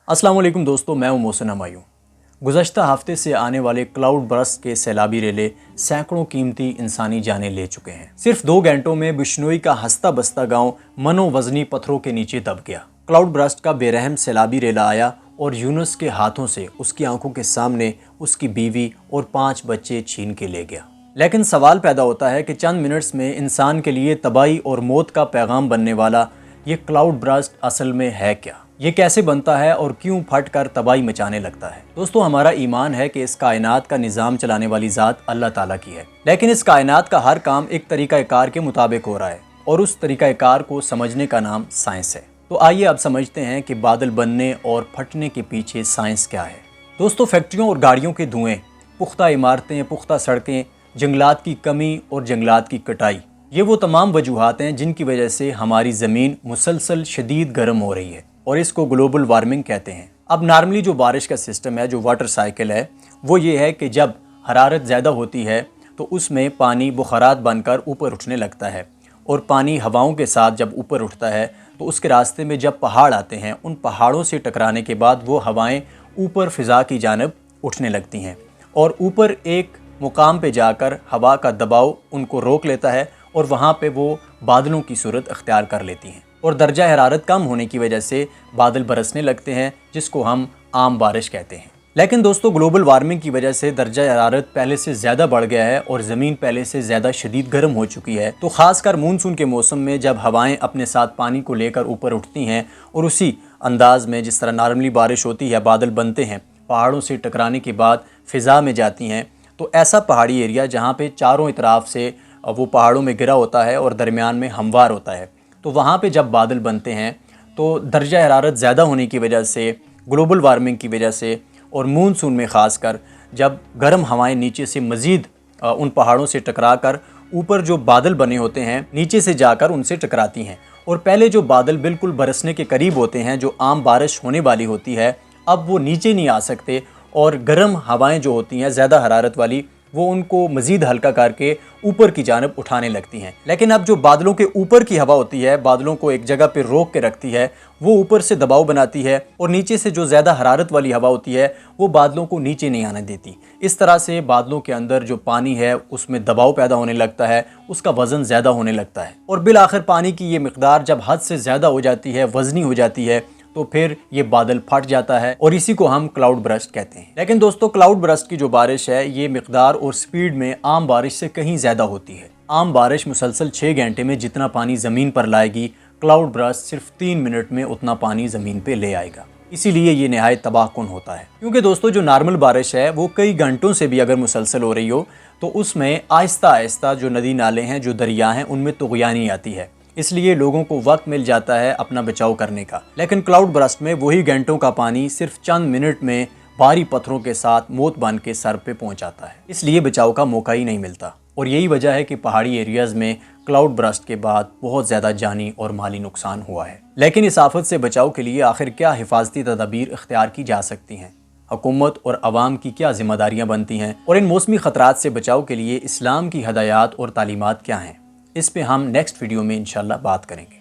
अस्सलाम वालेकुम दोस्तों, मैं हूं मोहसिन हमायूं। गुज़श्ता हफ्ते से आने वाले क्लाउड बर्स्ट के सैलाबी रेले सैकड़ों कीमती इंसानी जानें ले चुके हैं। सिर्फ 2 घंटों में बिश्नोई का हंसता बसता गांव मनोवजनी पत्थरों के नीचे दब गया। क्लाउड बर्स्ट का बेरहम सैलाबी रेला आया और यूनुस के हाथों से उसकी आंखों के सामने उसकी बीवी और 5 बच्चे छीन के ले गया। लेकिन सवाल पैदा होता है कि चंद मिनट्स में इंसान के लिए तबाही और मौत का पैगाम बनने वाला ये क्लाउड बर्स्ट असल में है क्या? ये कैसे बनता है और क्यों फट कर तबाही मचाने लगता है? दोस्तों, हमारा ईमान है कि इस कायनात का निज़ाम चलाने वाली ज़ात अल्लाह ताला की है, लेकिन इस कायनात का हर काम एक तरीक़ाकार के मुताबिक हो रहा है और उस तरीक़ाकार को समझने का नाम साइंस है। तो आइए अब समझते हैं कि बादल बनने और फटने के पीछे साइंस क्या है। दोस्तों, फैक्ट्रियों और गाड़ियों के धुएँ, पुख्ता इमारतें, पुख्ता सड़कें, जंगलात की कमी और जंगलात की कटाई, ये वो तमाम वजूहात हैं जिनकी वजह से हमारी ज़मीन मुसलसल शदीद गर्म हो रही है और इसको ग्लोबल वार्मिंग कहते हैं। अब नॉर्मली जो बारिश का सिस्टम है, जो वाटर साइकिल है, वो ये है कि जब हरारत ज़्यादा होती है तो उसमें पानी बुखारात बनकर ऊपर उठने लगता है और पानी हवाओं के साथ जब ऊपर उठता है तो उसके रास्ते में जब पहाड़ आते हैं, उन पहाड़ों से टकराने के बाद वो हवाएं ऊपर फ़िज़ा की जानब उठने लगती हैं और ऊपर एक मुकाम पे जाकर हवा का दबाव उनको रोक लेता है और वहाँ पे वो बादलों की सूरत अख्तियार कर लेती हैं और दर्जा हरारत कम होने की वजह से बादल बरसने लगते हैं, जिसको हम आम बारिश कहते हैं। लेकिन दोस्तों, ग्लोबल वार्मिंग की वजह से दर्जा हरारत पहले से ज़्यादा बढ़ गया है और ज़मीन पहले से ज़्यादा शदीद गर्म हो चुकी है। तो ख़ासकर मानसून के मौसम में जब हवाएं अपने साथ पानी को लेकर ऊपर उठती हैं और उसी अंदाज में जिस तरह नॉर्मली बारिश होती है, बादल बनते हैं, पहाड़ों से टकराने के बाद फ़िज़ा में जाती हैं, तो ऐसा पहाड़ी एरिया जहाँ पे चारों तरफ से वो पहाड़ों में गिरा होता है और दरमियान में हमवार होता है, तो वहाँ पे जब बादल बनते हैं तो दर्जा हरारत ज़्यादा होने की वजह से, ग्लोबल वार्मिंग की वजह से और मानसून में ख़ासकर जब गर्म हवाएं नीचे से मज़ीद उन पहाड़ों से टकरा कर ऊपर जो बादल बने होते हैं नीचे से जाकर उनसे टकराती हैं और पहले जो बादल बिल्कुल बरसने के करीब होते हैं, जो आम बारिश होने वाली होती है, अब वो नीचे नहीं आ सकते और गर्म हवाएं जो होती हैं ज़्यादा हरारत वाली, वो उनको मज़ीद हल्का करके ऊपर की जानब उठाने लगती हैं। लेकिन अब जो बादलों के ऊपर की हवा होती है, बादलों को एक जगह पर रोक के रखती है, वो ऊपर से दबाव बनाती है और नीचे से जो ज़्यादा हरारत वाली हवा होती है वो बादलों को नीचे नहीं आने देती। इस तरह से बादलों के अंदर जो पानी है उसमें दबाव पैदा होने लगता है, उसका वज़न ज़्यादा होने लगता है और बिल आखिर पानी की ये मिक़दार जब हद से ज़्यादा हो जाती है, वज़नी हो जाती है, तो फिर ये बादल फट जाता है और इसी को हम क्लाउड बर्स्ट कहते हैं। लेकिन दोस्तों, क्लाउड बर्स्ट की जो बारिश है ये मिक़दार और स्पीड में आम बारिश से कहीं ज़्यादा होती है। आम बारिश मुसलसल 6 घंटे में जितना पानी ज़मीन पर लाएगी, क्लाउड बर्स्ट सिर्फ 3 मिनट में उतना पानी ज़मीन पे ले आएगा। इसीलिए ये नहायत तबाहकुन होता है, क्योंकि दोस्तों जो नॉर्मल बारिश है वो कई घंटों से भी अगर मुसलसल हो रही हो तो उसमें आहिस्ता आहिस्ता जो नदी नाले हैं, जो दरिया हैं, उनमें तुग़यानी आती है, इसलिए लोगों को वक्त मिल जाता है अपना बचाव करने का। लेकिन क्लाउड बर्स्ट में वही घंटों का पानी सिर्फ चंद मिनट में भारी पत्थरों के साथ मौत बन के सर पे पहुंच जाता है, इसलिए बचाव का मौका ही नहीं मिलता। और यही वजह है कि पहाड़ी एरियाज़ में क्लाउड बर्स्ट के बाद बहुत ज़्यादा जानी और माली नुकसान हुआ है। लेकिन इस आफत से बचाव के लिए आखिर क्या हिफाजती तदाबीर इख्तियार की जा सकती हैं? हुकूमत और आवाम की क्या जिम्मेदारियाँ बनती हैं? और इन मौसमी ख़तरात से बचाव के लिए इस्लाम की हदायत और तालीमात क्या हैं? इस पे हम नेक्स्ट वीडियो में इंशाल्लाह बात करेंगे।